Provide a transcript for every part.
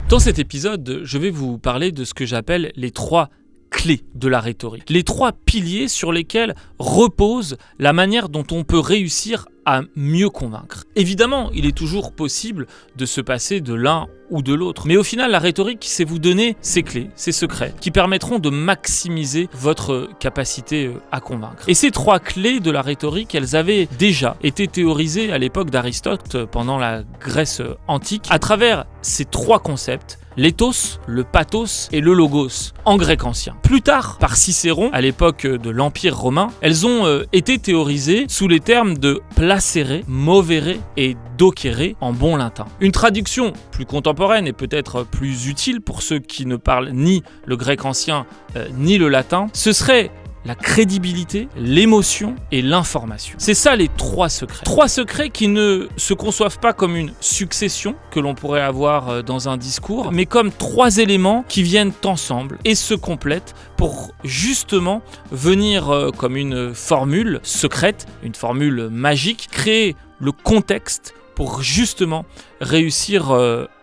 Dans cet épisode, je vais vous parler de ce que j'appelle les 3 clés de la rhétorique. Les 3 piliers sur lesquels repose la manière dont on peut réussir à mieux convaincre. Évidemment, il est toujours possible de se passer de l'un ou de l'autre. Mais au final, la rhétorique, c'est vous donner ces clés, ces secrets, qui permettront de maximiser votre capacité à convaincre. Et ces 3 clés de la rhétorique, elles avaient déjà été théorisées à l'époque d'Aristote, pendant la Grèce antique, à travers ces 3 concepts: l'éthos, le pathos et le logos, en grec ancien. Plus tard, par Cicéron, à l'époque de l'Empire romain, elles ont été théorisées sous les termes de placere, movere et docere en bon latin. Une traduction plus contemporaine et peut-être plus utile pour ceux qui ne parlent ni le grec ancien ni le latin, ce serait la crédibilité, l'émotion et l'information. C'est ça les 3 secrets. 3 secrets qui ne se conçoivent pas comme une succession que l'on pourrait avoir dans un discours, mais comme 3 éléments qui viennent ensemble et se complètent pour justement venir comme une formule secrète, une formule magique, créer le contexte pour justement réussir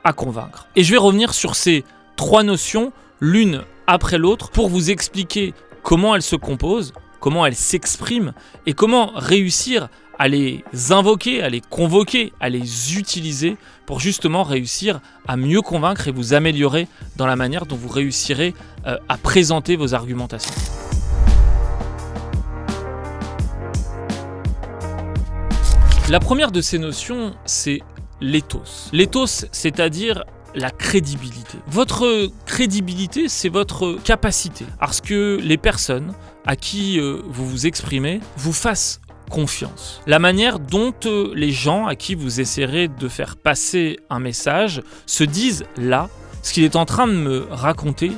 à convaincre. Et je vais revenir sur ces 3 notions, l'une après l'autre, pour vous expliquer comment elles se composent, comment elles s'expriment et comment réussir à les invoquer, à les convoquer, à les utiliser pour justement réussir à mieux convaincre et vous améliorer dans la manière dont vous réussirez à présenter vos argumentations. La première de ces notions, c'est l'éthos. L'éthos, c'est-à-dire la crédibilité. Votre crédibilité, c'est votre capacité à ce que les personnes à qui vous vous exprimez vous fassent confiance. La manière dont les gens à qui vous essaierez de faire passer un message se disent là, ce qu'il est en train de me raconter,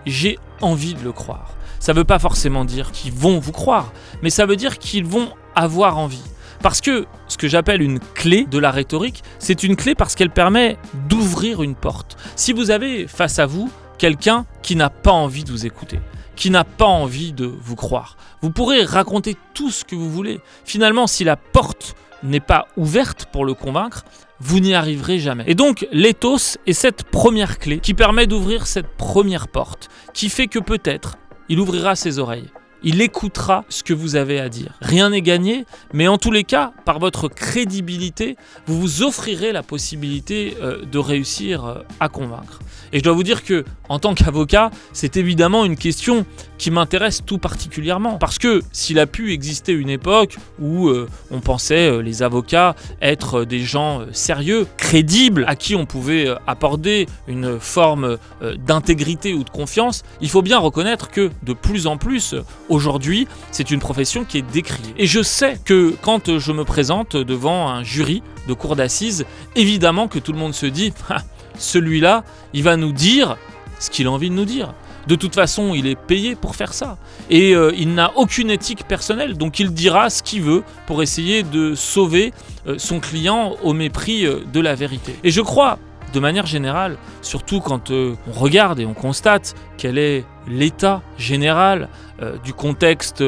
j'ai envie de le croire. Ça ne veut pas forcément dire qu'ils vont vous croire, mais ça veut dire qu'ils vont avoir envie. Parce que ce que j'appelle une clé de la rhétorique, c'est une clé parce qu'elle permet d'ouvrir une porte. Si vous avez face à vous quelqu'un qui n'a pas envie de vous écouter, qui n'a pas envie de vous croire, vous pourrez raconter tout ce que vous voulez. Finalement, si la porte n'est pas ouverte pour le convaincre, vous n'y arriverez jamais. Et donc, l'éthos est cette première clé qui permet d'ouvrir cette première porte, qui fait que peut-être il ouvrira ses oreilles. Il écoutera ce que vous avez à dire. Rien n'est gagné, mais en tous les cas, par votre crédibilité, vous vous offrirez la possibilité de réussir à convaincre. Et je dois vous dire que, en tant qu'avocat, c'est évidemment une question qui m'intéresse tout particulièrement. Parce que s'il a pu exister une époque où on pensait les avocats être des gens sérieux, crédibles, à qui on pouvait apporter une forme d'intégrité ou de confiance, il faut bien reconnaître que de plus en plus, aujourd'hui, c'est une profession qui est décriée. Et je sais que quand je me présente devant un jury de cour d'assises, évidemment que tout le monde se dit « celui-là, il va nous dire ce qu'il a envie de nous dire ». De toute façon, il est payé pour faire ça. Et il n'a aucune éthique personnelle, donc il dira ce qu'il veut pour essayer de sauver son client au mépris de la vérité. Et je crois, de manière générale, surtout quand on regarde et on constate quel est l'état général du contexte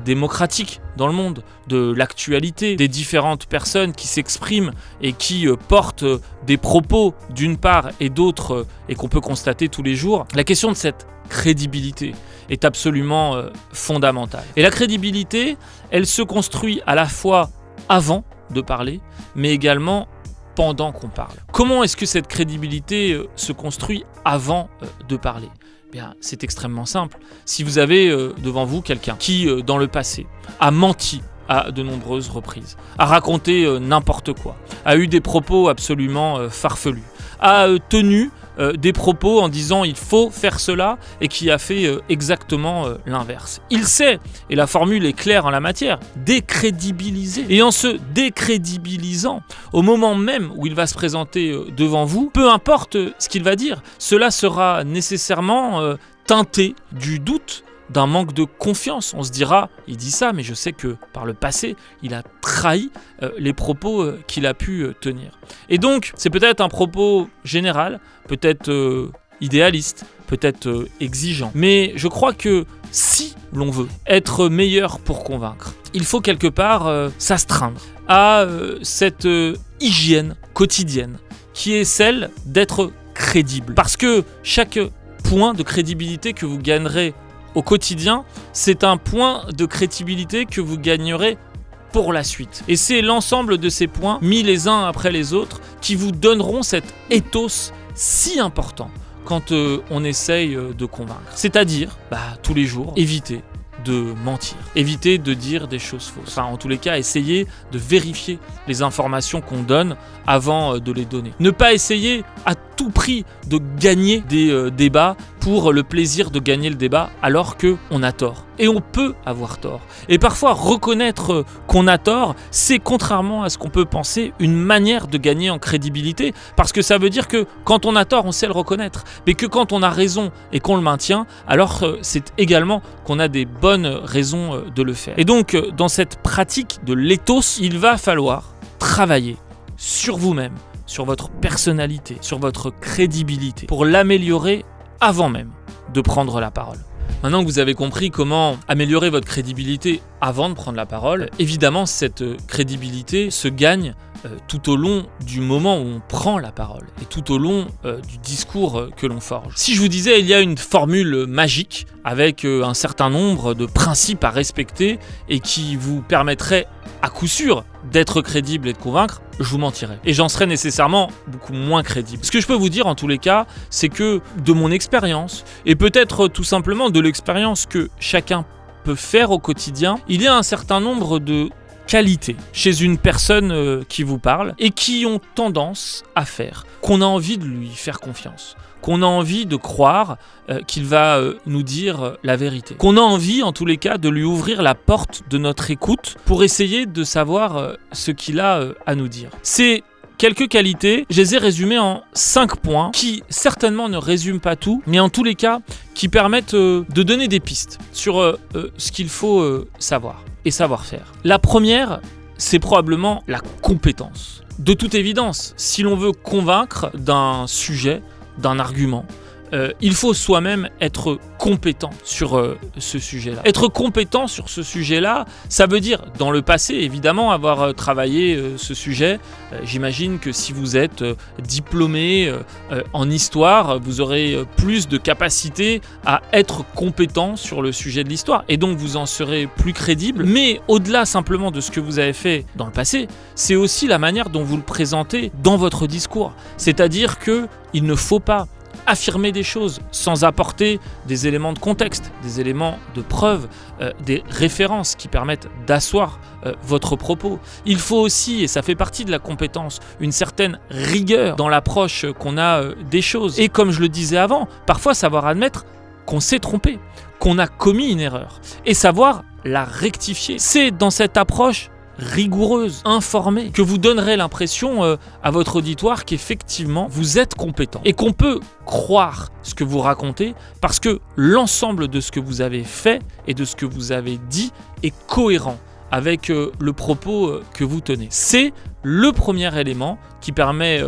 démocratique dans le monde, de l'actualité, des différentes personnes qui s'expriment et qui portent des propos d'une part et d'autre et qu'on peut constater tous les jours, la question de cette crédibilité est absolument fondamentale. Et la crédibilité, elle se construit à la fois avant de parler, mais également pendant qu'on parle. Comment est-ce que cette crédibilité se construit avant de parler ? Bien, c'est extrêmement simple. Si vous avez devant vous quelqu'un qui, dans le passé, a menti à de nombreuses reprises, a raconté n'importe quoi, a eu des propos absolument farfelus, a tenu des propos en disant il faut faire cela et qui a fait exactement l'inverse. Il sait, et la formule est claire en la matière, décrédibiliser. Et en se décrédibilisant, au moment même où il va se présenter devant vous, peu importe ce qu'il va dire, cela sera nécessairement teinté du doute, d'un manque de confiance. On se dira, il dit ça, mais je sais que par le passé, il a trahi les propos qu'il a pu tenir. Et donc, c'est peut-être un propos général, peut-être idéaliste, peut-être exigeant. Mais je crois que si l'on veut être meilleur pour convaincre, il faut quelque part s'astreindre à cette hygiène quotidienne qui est celle d'être crédible. Parce que chaque point de crédibilité que vous gagnerez au quotidien, c'est un point de crédibilité que vous gagnerez pour la suite. Et c'est l'ensemble de ces points, mis les uns après les autres, qui vous donneront cet ethos si important quand on essaye de convaincre. C'est-à-dire, tous les jours, éviter de mentir, éviter de dire des choses fausses. Enfin, en tous les cas, essayez de vérifier les informations qu'on donne avant de les donner. Ne pas essayer à tout prix de gagner des débats pour le plaisir de gagner le débat alors qu'on a tort. Et on peut avoir tort. Et parfois, reconnaître qu'on a tort, c'est, contrairement à ce qu'on peut penser, une manière de gagner en crédibilité, parce que ça veut dire que quand on a tort, on sait le reconnaître, mais que quand on a raison et qu'on le maintient, alors c'est également qu'on a des bonnes raisons de le faire. Et donc, dans cette pratique de l'éthos, il va falloir travailler sur vous-même, sur votre personnalité, sur votre crédibilité, pour l'améliorer avant même de prendre la parole. Maintenant que vous avez compris comment améliorer votre crédibilité avant de prendre la parole, évidemment, cette crédibilité se gagne tout au long du moment où on prend la parole et tout au long du discours que l'on forge. Si je vous disais il y a une formule magique avec un certain nombre de principes à respecter et qui vous permettrait à coup sûr d'être crédible et de convaincre, je vous mentirais. Et j'en serais nécessairement beaucoup moins crédible. Ce que je peux vous dire en tous les cas, c'est que de mon expérience, et peut-être tout simplement de l'expérience que chacun peut faire au quotidien, il y a un certain nombre de qualités chez une personne qui vous parle et qui ont tendance à faire qu'on a envie de lui faire confiance, qu'on a envie de croire qu'il va nous dire la vérité, qu'on a envie en tous les cas de lui ouvrir la porte de notre écoute pour essayer de savoir ce qu'il a à nous dire. C'est quelques qualités, je les ai résumées en 5 points qui certainement ne résument pas tout, mais en tous les cas qui permettent de donner des pistes sur ce qu'il faut savoir et savoir faire. La première, c'est probablement la compétence. De toute évidence, si l'on veut convaincre d'un sujet, d'un argument, il faut soi-même être compétent sur ce sujet-là. Être compétent sur ce sujet-là, ça veut dire, dans le passé, évidemment, avoir travaillé ce sujet. J'imagine que si vous êtes diplômé en histoire, vous aurez plus de capacité à être compétent sur le sujet de l'histoire. Et donc, vous en serez plus crédible. Mais au-delà simplement de ce que vous avez fait dans le passé, c'est aussi la manière dont vous le présentez dans votre discours. C'est-à-dire qu'il ne faut pas affirmer des choses sans apporter des éléments de contexte, des éléments de preuve, des références qui permettent d'asseoir votre propos. Il faut aussi, et ça fait partie de la compétence, une certaine rigueur dans l'approche qu'on a des choses. Et comme je le disais avant, parfois savoir admettre qu'on s'est trompé, qu'on a commis une erreur et savoir la rectifier. C'est dans cette approche rigoureuse, informée, que vous donnerez l'impression à votre auditoire qu'effectivement vous êtes compétent et qu'on peut croire ce que vous racontez parce que l'ensemble de ce que vous avez fait et de ce que vous avez dit est cohérent avec le propos que vous tenez. C'est le premier élément qui permet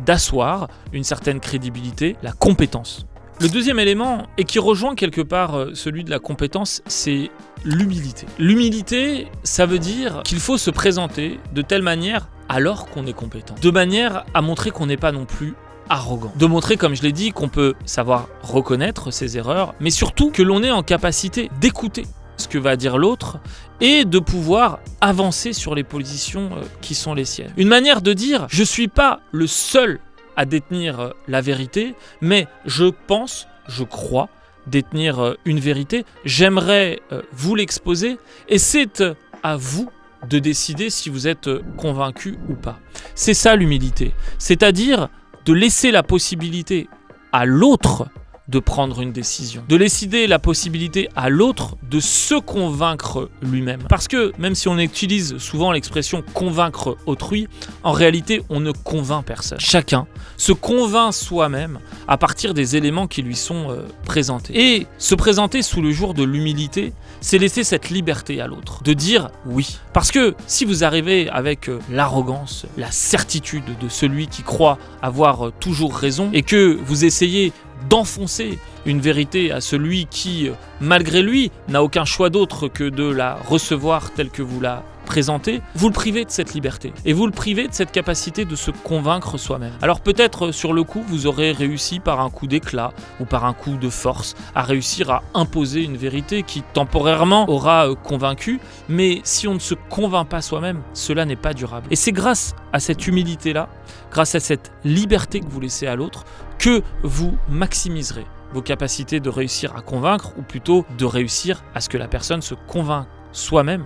d'asseoir une certaine crédibilité, la compétence. Le deuxième élément, et qui rejoint quelque part celui de la compétence, c'est l'humilité. L'humilité, ça veut dire qu'il faut se présenter de telle manière alors qu'on est compétent. De manière à montrer qu'on n'est pas non plus arrogant. De montrer, comme je l'ai dit, qu'on peut savoir reconnaître ses erreurs, mais surtout que l'on est en capacité d'écouter ce que va dire l'autre et de pouvoir avancer sur les positions qui sont les siennes. Une manière de dire « je ne suis pas le seul à détenir la vérité, mais je pense, je crois détenir une vérité, j'aimerais vous l'exposer et c'est à vous de décider si vous êtes convaincu ou pas. » C'est ça l'humilité, c'est-à-dire de laisser la possibilité à l'autre de prendre une décision, de laisser la possibilité à l'autre de se convaincre lui-même. Parce que même si on utilise souvent l'expression convaincre autrui, en réalité on ne convainc personne. Chacun se convainc soi-même à partir des éléments qui lui sont présentés. Et se présenter sous le jour de l'humilité, c'est laisser cette liberté à l'autre, de dire oui. Parce que si vous arrivez avec l'arrogance, la certitude de celui qui croit avoir toujours raison, et que vous essayez d'enfoncer une vérité à celui qui, malgré lui, n'a aucun choix d'autre que de la recevoir telle que vous la présenter, vous le privez de cette liberté. Et vous le privez de cette capacité de se convaincre soi-même. Alors peut-être sur le coup, vous aurez réussi par un coup d'éclat ou par un coup de force à réussir à imposer une vérité qui temporairement aura convaincu, mais si on ne se convainc pas soi-même, cela n'est pas durable. Et c'est grâce à cette humilité-là, grâce à cette liberté que vous laissez à l'autre, que vous maximiserez vos capacités de réussir à convaincre, ou plutôt de réussir à ce que la personne se convainque soi-même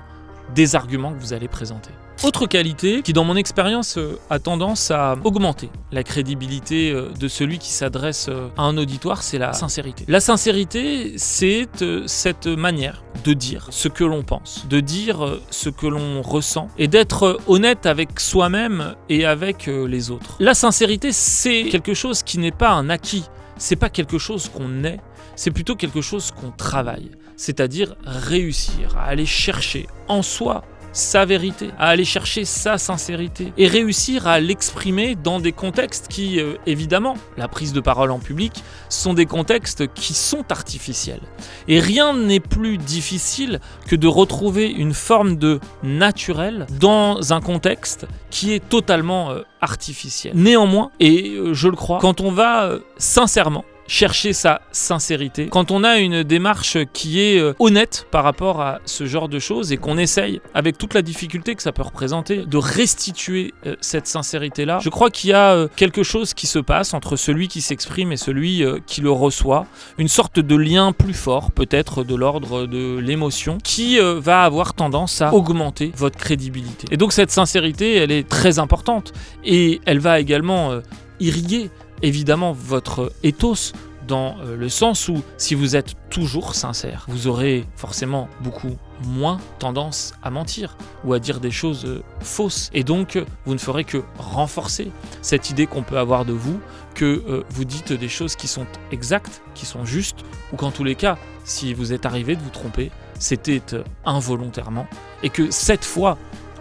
des arguments que vous allez présenter. Autre qualité qui, dans mon expérience, a tendance à augmenter la crédibilité de celui qui s'adresse à un auditoire, c'est la sincérité. La sincérité, c'est cette manière de dire ce que l'on pense, de dire ce que l'on ressent et d'être honnête avec soi-même et avec les autres. La sincérité, c'est quelque chose qui n'est pas un acquis, c'est pas quelque chose qu'on est, c'est plutôt quelque chose qu'on travaille. C'est-à-dire réussir à aller chercher en soi sa vérité, à aller chercher sa sincérité et réussir à l'exprimer dans des contextes qui, évidemment, la prise de parole en public, sont des contextes qui sont artificiels. Et rien n'est plus difficile que de retrouver une forme de naturel dans un contexte qui est totalement artificiel. Néanmoins, et je le crois, quand on va sincèrement chercher sa sincérité, quand on a une démarche qui est honnête par rapport à ce genre de choses et qu'on essaye, avec toute la difficulté que ça peut représenter, de restituer cette sincérité-là, je crois qu'il y a quelque chose qui se passe entre celui qui s'exprime et celui qui le reçoit, une sorte de lien plus fort, peut-être de l'ordre de l'émotion, qui va avoir tendance à augmenter votre crédibilité. Et donc cette sincérité, elle est très importante et elle va également irriguer évidemment votre ethos dans le sens où si vous êtes toujours sincère, vous aurez forcément beaucoup moins tendance à mentir ou à dire des choses fausses. Et donc, vous ne ferez que renforcer cette idée qu'on peut avoir de vous, que vous dites des choses qui sont exactes, qui sont justes, ou qu'en tous les cas, si vous êtes arrivé de vous tromper, c'était involontairement. Et que cette fois,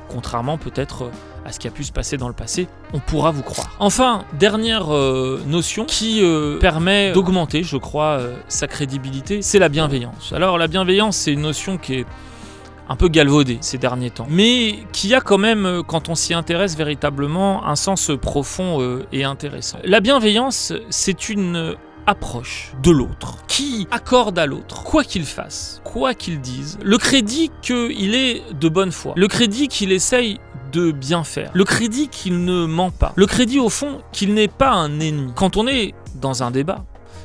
contrairement peut-être à ce qui a pu se passer dans le passé, on pourra vous croire. Enfin, dernière notion qui permet d'augmenter, je crois, sa crédibilité, c'est la bienveillance. Alors la bienveillance, c'est une notion qui est un peu galvaudée ces derniers temps, mais qui a quand même, quand on s'y intéresse véritablement, un sens profond et intéressant. La bienveillance, c'est une approche de l'autre, qui accorde à l'autre, quoi qu'il fasse, quoi qu'il dise, le crédit qu'il est de bonne foi, le crédit qu'il essaye de bien faire, le crédit qu'il ne ment pas, le crédit au fond qu'il n'est pas un ennemi. Quand on est dans un débat,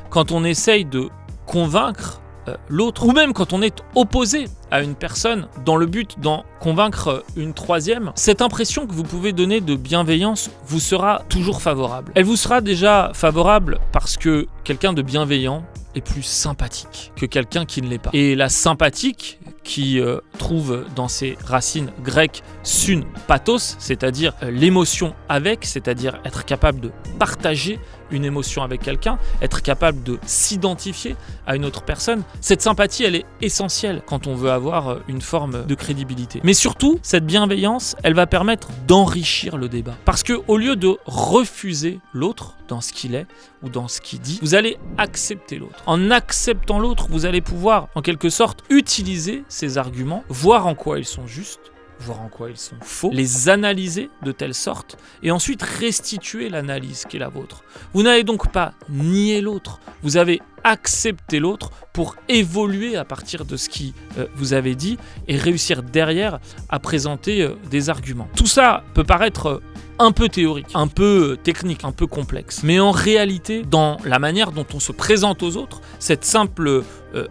quand on essaye de convaincre l'autre, ou même quand on est opposé à une personne dans le but d'en convaincre une troisième, cette impression que vous pouvez donner de bienveillance vous sera toujours favorable. Elle vous sera déjà favorable parce que quelqu'un de bienveillant est plus sympathique que quelqu'un qui ne l'est pas. Et la sympathique, qui trouve dans ses racines grecques sun, pathos, c'est-à-dire l'émotion avec, c'est-à-dire être capable de partager une émotion avec quelqu'un, être capable de s'identifier à une autre personne. Cette sympathie, elle est essentielle quand on veut avoir une forme de crédibilité. Mais surtout, cette bienveillance, elle va permettre d'enrichir le débat. Parce que au lieu de refuser l'autre dans ce qu'il est ou dans ce qu'il dit, vous allez accepter l'autre. En acceptant l'autre, vous allez pouvoir, en quelque sorte, utiliser ces arguments, voir en quoi ils sont justes, voir en quoi ils sont faux, les analyser de telle sorte et ensuite restituer l'analyse qui est la vôtre. Vous n'avez donc pas nié l'autre, vous avez accepté l'autre pour évoluer à partir de ce qui vous avez dit et réussir derrière à présenter des arguments. Tout ça peut paraître un peu théorique, un peu technique, un peu complexe. Mais en réalité, dans la manière dont on se présente aux autres, cette simple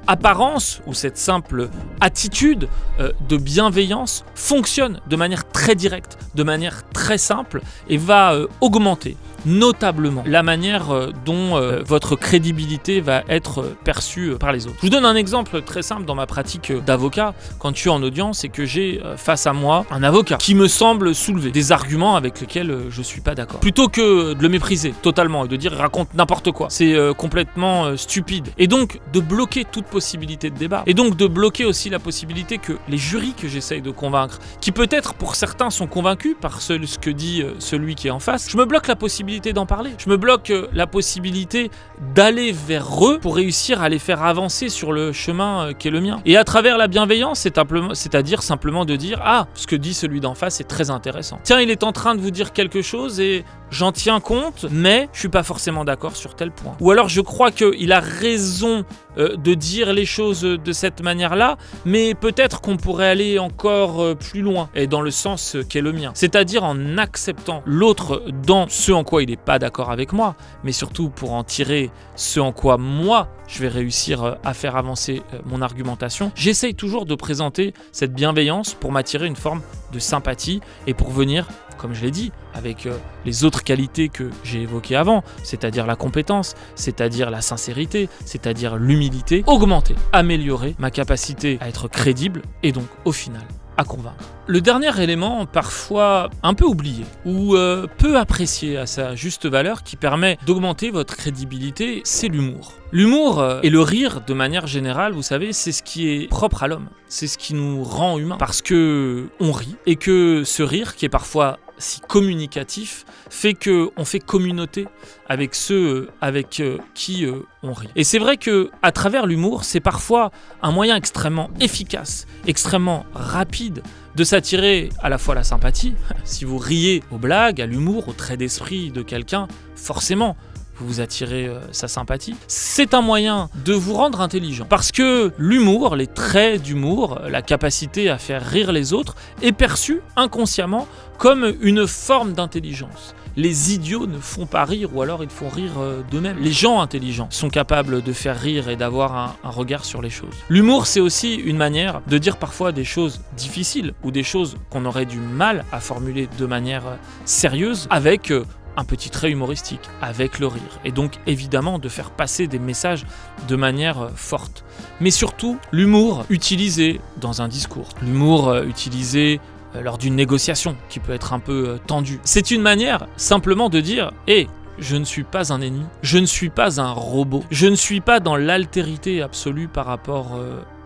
apparence ou cette simple attitude de bienveillance fonctionne de manière très directe, de manière très simple et va augmenter notablement la manière dont votre crédibilité va être perçue par les autres. Je vous donne un exemple très simple dans ma pratique d'avocat. Quand je suis en audience et que j'ai face à moi un avocat qui me semble soulever des arguments avec lesquels je suis pas d'accord, plutôt que de le mépriser totalement et de dire il raconte n'importe quoi, c'est complètement stupide, et donc de bloquer toute possibilité de débat, et donc de bloquer aussi la possibilité que les jurys que j'essaye de convaincre, qui peut-être pour certains sont convaincus par ce que dit celui qui est en face, je me bloque la possibilité d'en parler, je me bloque la possibilité d'aller vers eux pour réussir à les faire avancer avancer sur le chemin qui est le mien. Et à travers la bienveillance, c'est-à-dire simplement de dire « Ah, ce que dit celui d'en face est très intéressant. Tiens, il est en train de vous dire quelque chose et j'en tiens compte, mais je suis pas forcément d'accord sur tel point. » Ou alors je crois qu'il a raison de dire les choses de cette manière-là, mais peut-être qu'on pourrait aller encore plus loin, et dans le sens qui est le mien. C'est-à-dire en acceptant l'autre dans ce en quoi il n'est pas d'accord avec moi, mais surtout pour en tirer ce en quoi moi, je vais réussir à faire avancer mon argumentation. J'essaye toujours de présenter cette bienveillance pour m'attirer une forme de sympathie et pour venir, comme je l'ai dit, avec les autres qualités que j'ai évoquées avant, c'est-à-dire la compétence, c'est-à-dire la sincérité, c'est-à-dire l'humilité, augmenter, améliorer ma capacité à être crédible et donc au final à convaincre. Le dernier élément, parfois un peu oublié ou peu apprécié à sa juste valeur, qui permet d'augmenter votre crédibilité, c'est l'humour. L'humour et le rire, de manière générale, vous savez, c'est ce qui est propre à l'homme. C'est ce qui nous rend humains. Parce que on rit et que ce rire, qui est parfois si communicatif, fait qu'on fait communauté avec ceux avec qui on rit. Et c'est vrai que à travers l'humour, c'est parfois un moyen extrêmement efficace, extrêmement rapide de s'attirer à la fois la sympathie. Si vous riez aux blagues, à l'humour, au trait d'esprit de quelqu'un, forcément, vous attirez sa sympathie. C'est un moyen de vous rendre intelligent. Parce que l'humour, les traits d'humour, la capacité à faire rire les autres, est perçue inconsciemment comme une forme d'intelligence. Les idiots ne font pas rire, ou alors ils font rire d'eux-mêmes. Les gens intelligents sont capables de faire rire et d'avoir un regard sur les choses. L'humour, c'est aussi une manière de dire parfois des choses difficiles, ou des choses qu'on aurait du mal à formuler de manière sérieuse, avec un petit trait humoristique, avec le rire. Et donc, évidemment, de faire passer des messages de manière forte. Mais surtout, l'humour utilisé dans un discours. L'humour utilisé lors d'une négociation qui peut être un peu tendue. C'est une manière simplement de dire « Hé, je ne suis pas un ennemi, je ne suis pas un robot, je ne suis pas dans l'altérité absolue par rapport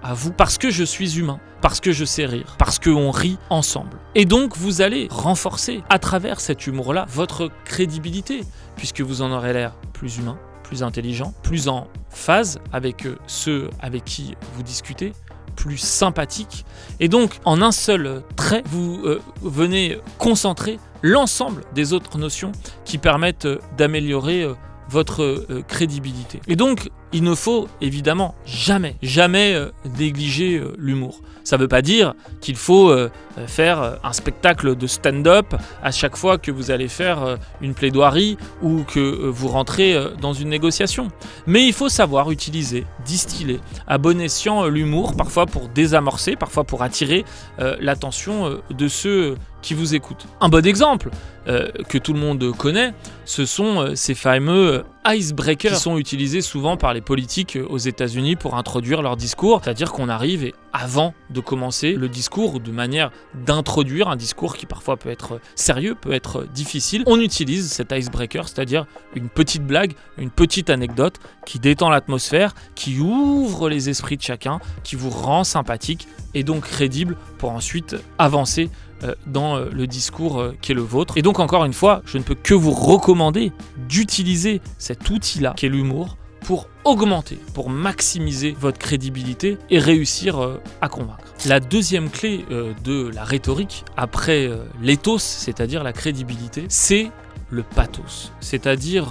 à vous, parce que je suis humain, parce que je sais rire, parce qu'on rit ensemble. » Et donc, vous allez renforcer, à travers cet humour-là, votre crédibilité, puisque vous en aurez l'air plus humain, plus intelligent, plus en phase avec ceux avec qui vous discutez, plus sympathique. Et donc, en un seul trait, vous venez concentrer l'ensemble des autres notions qui permettent d'améliorer votre crédibilité. Et donc, il ne faut évidemment jamais négliger l'humour. Ça ne veut pas dire qu'il faut faire un spectacle de stand-up à chaque fois que vous allez faire une plaidoirie ou que vous rentrez dans une négociation. Mais il faut savoir utiliser, distiller à bon escient l'humour, parfois pour désamorcer, parfois pour attirer l'attention de ceux qui vous écoutent. Un bon exemple que tout le monde connaît, ce sont ces fameux icebreakers qui sont utilisés souvent par les politiques aux États-Unis pour introduire leur discours. C'est-à-dire qu'on arrive et avant de commencer le discours, ou de manière d'introduire un discours qui parfois peut être sérieux, peut être difficile, on utilise cet icebreaker, c'est-à-dire une petite blague, une petite anecdote qui détend l'atmosphère, qui ouvre les esprits de chacun, qui vous rend sympathique et donc crédible pour ensuite avancer dans le discours qui est le vôtre. Et donc encore une fois, je ne peux que vous recommander d'utiliser cet outil-là qui est l'humour pour augmenter, pour maximiser votre crédibilité et réussir à convaincre. La deuxième clé de la rhétorique, après l'éthos, c'est-à-dire la crédibilité, c'est le pathos, c'est-à-dire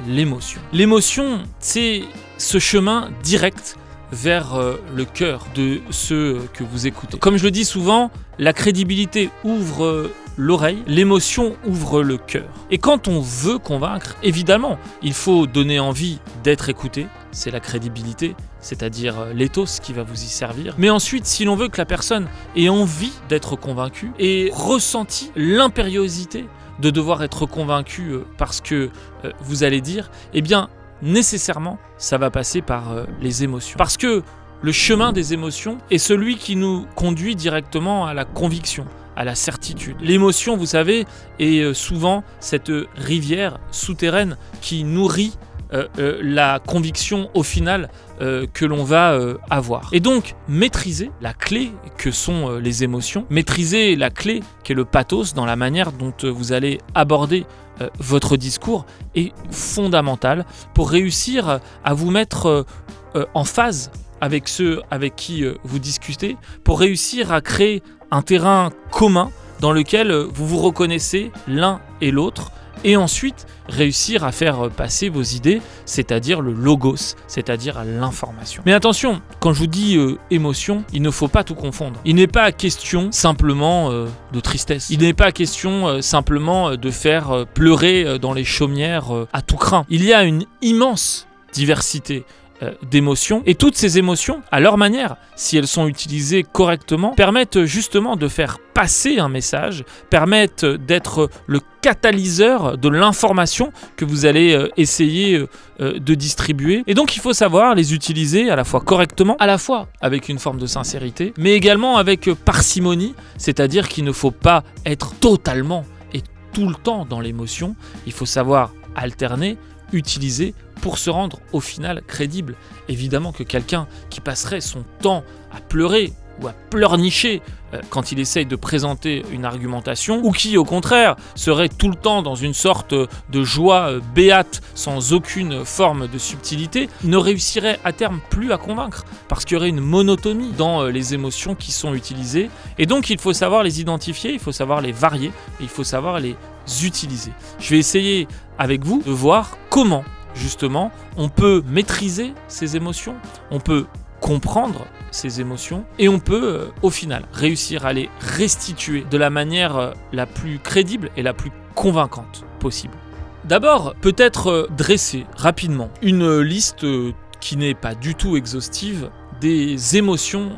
l'émotion. L'émotion, c'est ce chemin direct vers le cœur de ceux que vous écoutez. Comme je le dis souvent, la crédibilité ouvre l'oreille, l'émotion ouvre le cœur. Et quand on veut convaincre, évidemment, il faut donner envie d'être écouté, c'est la crédibilité, c'est-à-dire l'éthos qui va vous y servir. Mais ensuite, si l'on veut que la personne ait envie d'être convaincue et ressenti l'impériosité de devoir être convaincue parce que vous allez dire, eh bien, nécessairement, ça va passer par les émotions. Parce que le chemin des émotions est celui qui nous conduit directement à la conviction, à la certitude. L'émotion, vous savez, est souvent cette rivière souterraine qui nourrit la conviction au final que l'on va avoir. Et donc, maîtriser la clé que sont les émotions, maîtriser la clé qui est le pathos dans la manière dont vous allez aborder votre discours est fondamental pour réussir à vous mettre en phase avec ceux avec qui vous discutez pour réussir à créer un terrain commun dans lequel vous vous reconnaissez l'un et l'autre, et ensuite réussir à faire passer vos idées, c'est-à-dire le logos, c'est-à-dire l'information. Mais attention, quand je vous dis émotion, il ne faut pas tout confondre. Il n'est pas question simplement de tristesse. Il n'est pas question simplement de faire pleurer dans les chaumières à tout crin. Il y a une immense diversité d'émotions, et toutes ces émotions, à leur manière, si elles sont utilisées correctement, permettent justement de faire passer un message, permettent d'être le catalyseur de l'information que vous allez essayer de distribuer. Et donc il faut savoir les utiliser à la fois correctement, à la fois avec une forme de sincérité, mais également avec parcimonie, c'est-à-dire qu'il ne faut pas être totalement et tout le temps dans l'émotion, il faut savoir alterner, utiliser pour se rendre au final crédible. Évidemment que quelqu'un qui passerait son temps à pleurer ou à pleurnicher quand il essaye de présenter une argumentation, ou qui au contraire serait tout le temps dans une sorte de joie béate sans aucune forme de subtilité, ne réussirait à terme plus à convaincre, parce qu'il y aurait une monotonie dans les émotions qui sont utilisées, et donc il faut savoir les identifier, il faut savoir les varier, et il faut savoir les utiliser. Je vais essayer avec vous de voir comment justement on peut maîtriser ces émotions, on peut comprendre ces émotions, et on peut au final réussir à les restituer de la manière la plus crédible et la plus convaincante possible. D'abord, peut-être dresser rapidement une liste qui n'est pas du tout exhaustive des émotions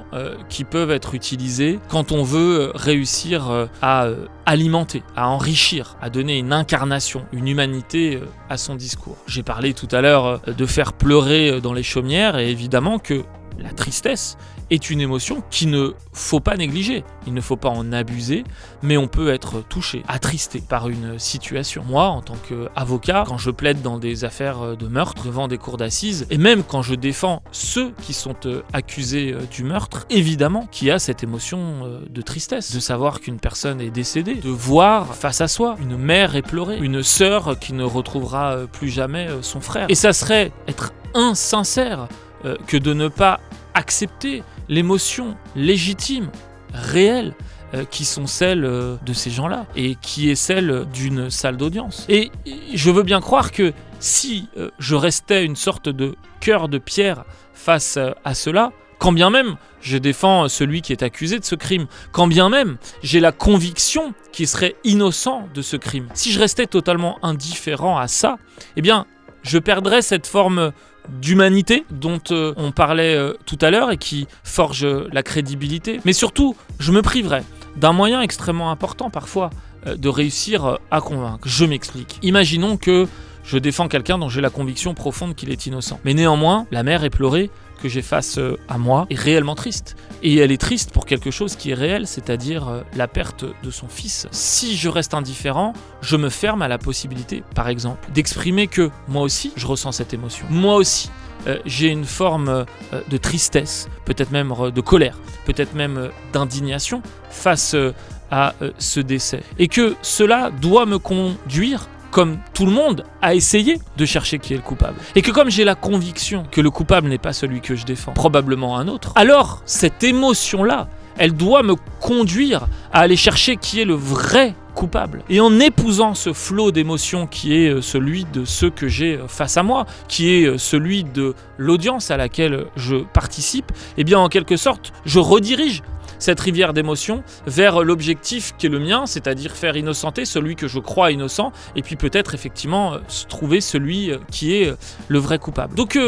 qui peuvent être utilisées quand on veut réussir à alimenter, à enrichir, à donner une incarnation, une humanité à son discours. J'ai parlé tout à l'heure de faire pleurer dans les chaumières, et évidemment que la tristesse est une émotion qu'il ne faut pas négliger. Il ne faut pas en abuser, mais on peut être touché, attristé par une situation. Moi, en tant qu'avocat, quand je plaide dans des affaires de meurtre devant des cours d'assises, et même quand je défends ceux qui sont accusés du meurtre, évidemment qu'il y a cette émotion de tristesse, de savoir qu'une personne est décédée, de voir face à soi une mère éplorée, une sœur qui ne retrouvera plus jamais son frère. Et ça serait être insincère que de ne pas accepter l'émotion légitime, réelle, qui sont celles de ces gens-là, et qui est celle d'une salle d'audience. Et je veux bien croire que si je restais une sorte de cœur de pierre face à cela, quand bien même je défends celui qui est accusé de ce crime, quand bien même j'ai la conviction qu'il serait innocent de ce crime, si je restais totalement indifférent à ça, eh bien je perdrais cette forme d'humanité dont on parlait tout à l'heure et qui forge la crédibilité. Mais surtout, je me priverais d'un moyen extrêmement important parfois de réussir à convaincre. Je m'explique. Imaginons que je défends quelqu'un dont j'ai la conviction profonde qu'il est innocent. Mais néanmoins, la mère éplorée que j'ai face à moi est réellement triste. Et elle est triste pour quelque chose qui est réel, c'est-à-dire la perte de son fils. Si je reste indifférent, je me ferme à la possibilité, par exemple, d'exprimer que moi aussi, je ressens cette émotion. Moi aussi, j'ai une forme de tristesse, peut-être même de colère, peut-être même d'indignation face à ce décès. Et que cela doit me conduire, comme tout le monde, à essayer de chercher qui est le coupable. Et que comme j'ai la conviction que le coupable n'est pas celui que je défends, probablement un autre, alors cette émotion-là, elle doit me conduire à aller chercher qui est le vrai coupable. Et en épousant ce flot d'émotions qui est celui de ceux que j'ai face à moi, qui est celui de l'audience à laquelle je participe, eh bien en quelque sorte, je redirige cette rivière d'émotions vers l'objectif qui est le mien, c'est-à-dire faire innocenter celui que je crois innocent, et puis peut-être effectivement trouver celui qui est le vrai coupable. Donc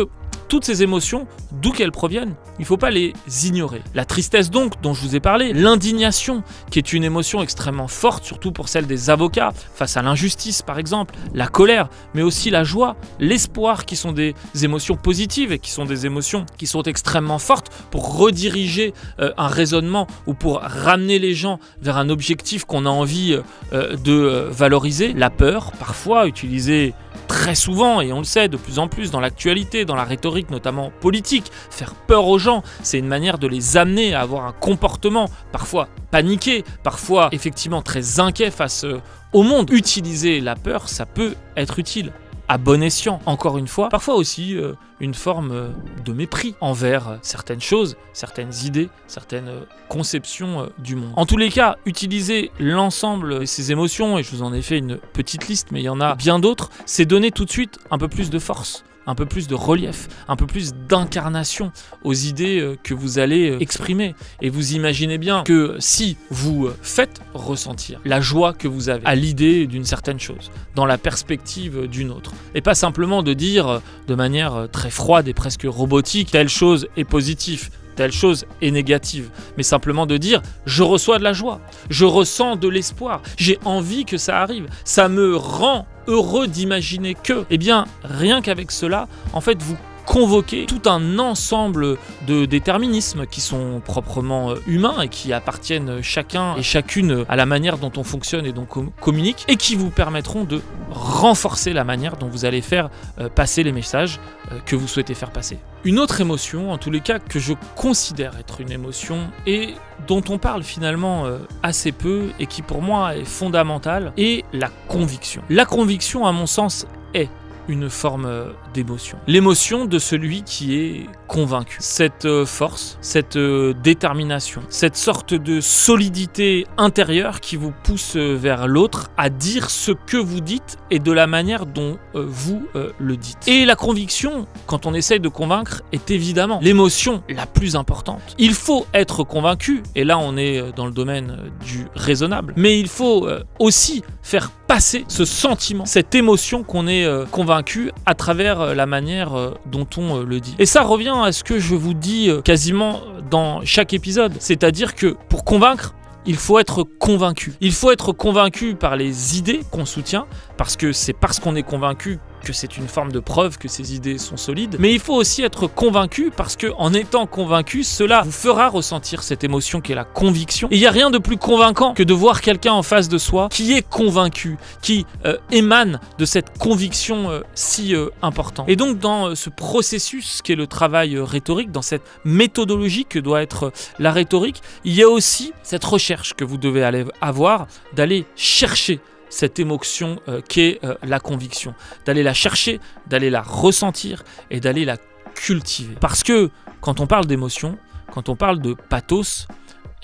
toutes ces émotions, d'où qu'elles proviennent, il ne faut pas les ignorer. La tristesse donc, dont je vous ai parlé, l'indignation, qui est une émotion extrêmement forte, surtout pour celle des avocats, face à l'injustice par exemple, la colère, mais aussi la joie, l'espoir, qui sont des émotions positives et qui sont des émotions qui sont extrêmement fortes pour rediriger un raisonnement ou pour ramener les gens vers un objectif qu'on a envie de valoriser. La peur, parfois utilisée très souvent, et on le sait de plus en plus dans l'actualité, dans la rhétorique notamment politique, faire peur aux gens, c'est une manière de les amener à avoir un comportement parfois paniqué, parfois effectivement très inquiet face au monde. Utiliser la peur, ça peut être utile. à bon escient, encore une fois. Parfois aussi une forme de mépris envers certaines choses, certaines idées, certaines conceptions du monde. En tous les cas, utiliser l'ensemble de ces émotions, et je vous en ai fait une petite liste, mais il y en a bien d'autres, c'est donner tout de suite un peu plus de force, un peu plus de relief, un peu plus d'incarnation aux idées que vous allez exprimer. Et vous imaginez bien que si vous faites ressentir la joie que vous avez à l'idée d'une certaine chose, dans la perspective d'une autre, et pas simplement de dire de manière très froide et presque robotique, telle chose est positive, telle chose est négative, mais simplement de dire je reçois de la joie, je ressens de l'espoir, j'ai envie que ça arrive, ça me rend heureux d'imaginer que, eh bien rien qu'avec cela, en fait vous convoquez tout un ensemble de déterminismes qui sont proprement humains et qui appartiennent chacun et chacune à la manière dont on fonctionne et dont on communique, et qui vous permettront de renforcer la manière dont vous allez faire passer les messages que vous souhaitez faire passer. Une autre émotion, en tous les cas, que je considère être une émotion et dont on parle finalement assez peu et qui pour moi est fondamentale, est la conviction. La conviction, à mon sens, est une forme d'émotion. L'émotion de celui qui est convaincu. Cette force, cette détermination, cette sorte de solidité intérieure qui vous pousse vers l'autre à dire ce que vous dites et de la manière dont vous le dites. Et la conviction, quand on essaye de convaincre, est évidemment l'émotion la plus importante. Il faut être convaincu, et là on est dans le domaine du raisonnable, mais il faut aussi faire passer ce sentiment, cette émotion qu'on est convaincu à travers la manière dont on le dit. Et ça revient à ce que je vous dis quasiment dans chaque épisode, c'est-à-dire que pour convaincre, il faut être convaincu. Il faut être convaincu par les idées qu'on soutient, parce que c'est parce qu'on est convaincu que c'est une forme de preuve que ces idées sont solides, mais il faut aussi être convaincu parce que en étant convaincu, cela vous fera ressentir cette émotion qui est la conviction. Et il n'y a rien de plus convaincant que de voir quelqu'un en face de soi qui est convaincu, qui émane de cette conviction si importante. Et donc dans ce processus qu'est le travail rhétorique, dans cette méthodologie que doit être la rhétorique, il y a aussi cette recherche que vous devez aller avoir, d'aller chercher cette émotion qu'est la conviction, d'aller la chercher, d'aller la ressentir et d'aller la cultiver. Parce que quand on parle d'émotion, quand on parle de pathos,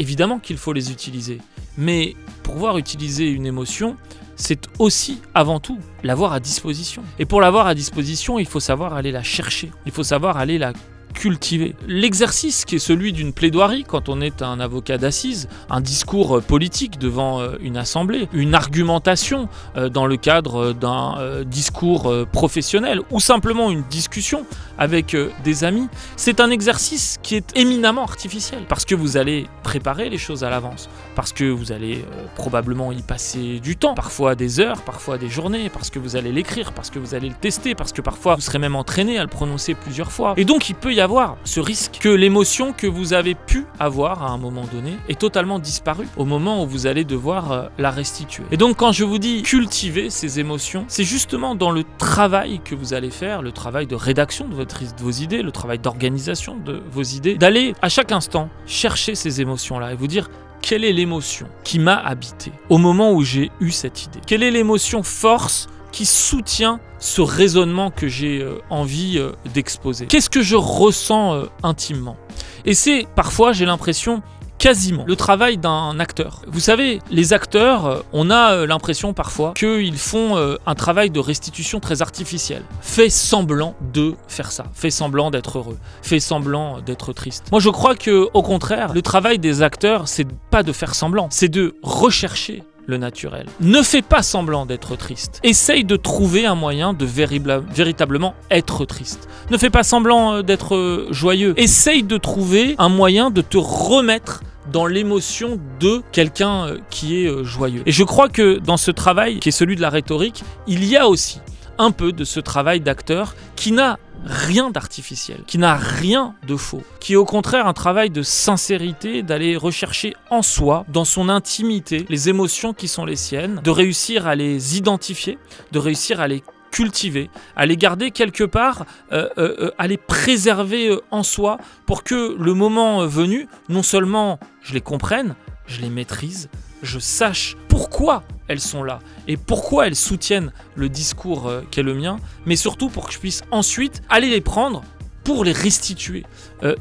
évidemment qu'il faut les utiliser. Mais pour pouvoir utiliser une émotion, c'est aussi, avant tout, l'avoir à disposition. Et pour l'avoir à disposition, il faut savoir aller la chercher, il faut savoir aller la cultiver. L'exercice qui est celui d'une plaidoirie quand on est un avocat d'assises, un discours politique devant une assemblée, une argumentation dans le cadre d'un discours professionnel ou simplement une discussion avec des amis, c'est un exercice qui est éminemment artificiel parce que vous allez préparer les choses à l'avance, parce que vous allez probablement y passer du temps, parfois des heures, parfois des journées, parce que vous allez l'écrire, parce que vous allez le tester, parce que parfois vous serez même entraîné à le prononcer plusieurs fois. Et donc il peut y avoir ce risque que l'émotion que vous avez pu avoir à un moment donné est totalement disparue au moment où vous allez devoir la restituer. Et donc quand je vous dis cultiver ces émotions, c'est justement dans le travail que vous allez faire, le travail de rédaction de vos idées, le travail d'organisation de vos idées, d'aller à chaque instant chercher ces émotions-là et vous dire quelle est l'émotion qui m'a habité au moment où j'ai eu cette idée. Quelle est l'émotion force qui soutient ce raisonnement que j'ai envie d'exposer. Qu'est-ce que je ressens intimement ? Et c'est parfois, j'ai l'impression, quasiment le travail d'un acteur. Vous savez, les acteurs, on a l'impression parfois qu'ils font un travail de restitution très artificiel. Fait semblant de faire ça, fait semblant d'être heureux, fait semblant d'être triste. Moi, je crois que, au contraire, le travail des acteurs, c'est pas de faire semblant, c'est de rechercher le naturel. Ne fais pas semblant d'être triste. Essaye de trouver un moyen de véritablement être triste. Ne fais pas semblant d'être joyeux. Essaye de trouver un moyen de te remettre dans l'émotion de quelqu'un qui est joyeux. Et je crois que dans ce travail qui est celui de la rhétorique, il y a aussi un peu de ce travail d'acteur qui n'a rien d'artificiel, qui n'a rien de faux, qui est au contraire un travail de sincérité, d'aller rechercher en soi, dans son intimité, les émotions qui sont les siennes, de réussir à les identifier, de réussir à les cultiver, à les garder quelque part, à les préserver en soi pour que le moment venu, non seulement je les comprenne, je les maîtrise, je sache pourquoi elles sont là et pourquoi elles soutiennent le discours qui est le mien, mais surtout pour que je puisse ensuite aller les prendre pour les restituer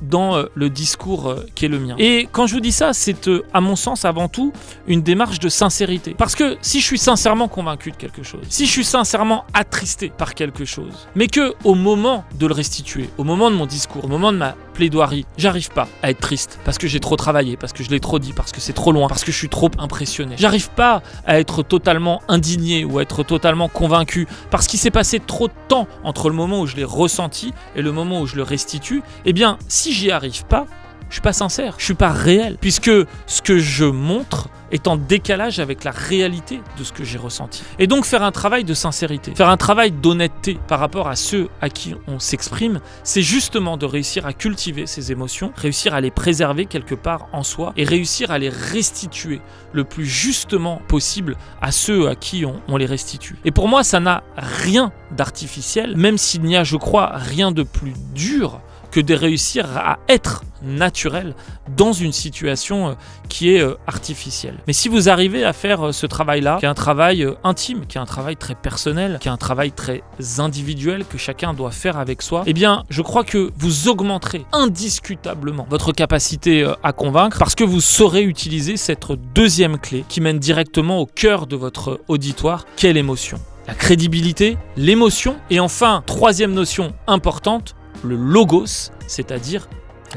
dans le discours qui est le mien. Et quand je vous dis ça, c'est à mon sens avant tout une démarche de sincérité. Parce que si je suis sincèrement convaincu de quelque chose, si je suis sincèrement attristé par quelque chose, mais que au moment de le restituer, au moment de mon discours, au moment de ma plaidoirie, j'arrive pas à être triste parce que j'ai trop travaillé, parce que je l'ai trop dit, parce que c'est trop loin, parce que je suis trop impressionné. J'arrive pas à être totalement indigné ou à être totalement convaincu parce qu'il s'est passé trop de temps entre le moment où je l'ai ressenti et le moment où je le restitue. Eh bien, si j'y arrive pas, je suis pas sincère, je suis pas réel, puisque ce que je montre est en décalage avec la réalité de ce que j'ai ressenti. Et donc faire un travail de sincérité, faire un travail d'honnêteté par rapport à ceux à qui on s'exprime, c'est justement de réussir à cultiver ces émotions, réussir à les préserver quelque part en soi et réussir à les restituer le plus justement possible à ceux à qui on les restitue. Et pour moi, ça n'a rien d'artificiel, même s'il n'y a, je crois, rien de plus dur que de réussir à être naturel dans une situation qui est artificielle. Mais si vous arrivez à faire ce travail-là, qui est un travail intime, qui est un travail très personnel, qui est un travail très individuel que chacun doit faire avec soi, eh bien, je crois que vous augmenterez indiscutablement votre capacité à convaincre parce que vous saurez utiliser cette deuxième clé qui mène directement au cœur de votre auditoire, qui est l'émotion. La crédibilité, l'émotion et enfin, troisième notion importante, le logos, c'est-à-dire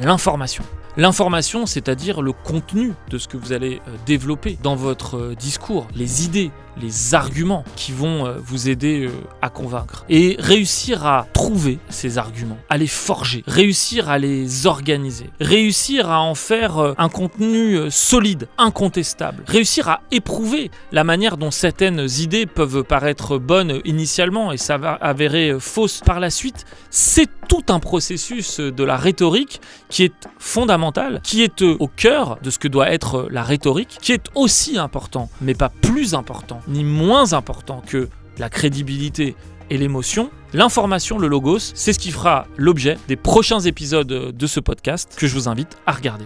l'information. L'information, c'est-à-dire le contenu de ce que vous allez développer dans votre discours, les idées, les arguments qui vont vous aider à convaincre. Et réussir à trouver ces arguments, à les forger, réussir à les organiser, réussir à en faire un contenu solide, incontestable, réussir à éprouver la manière dont certaines idées peuvent paraître bonnes initialement et s'avérer fausses par la suite, c'est tout un processus de la rhétorique qui est fondamental, qui est au cœur de ce que doit être la rhétorique, qui est aussi important, mais pas plus important, ni moins important que la crédibilité et l'émotion. L'information, le logos, c'est ce qui fera l'objet des prochains épisodes de ce podcast que je vous invite à regarder.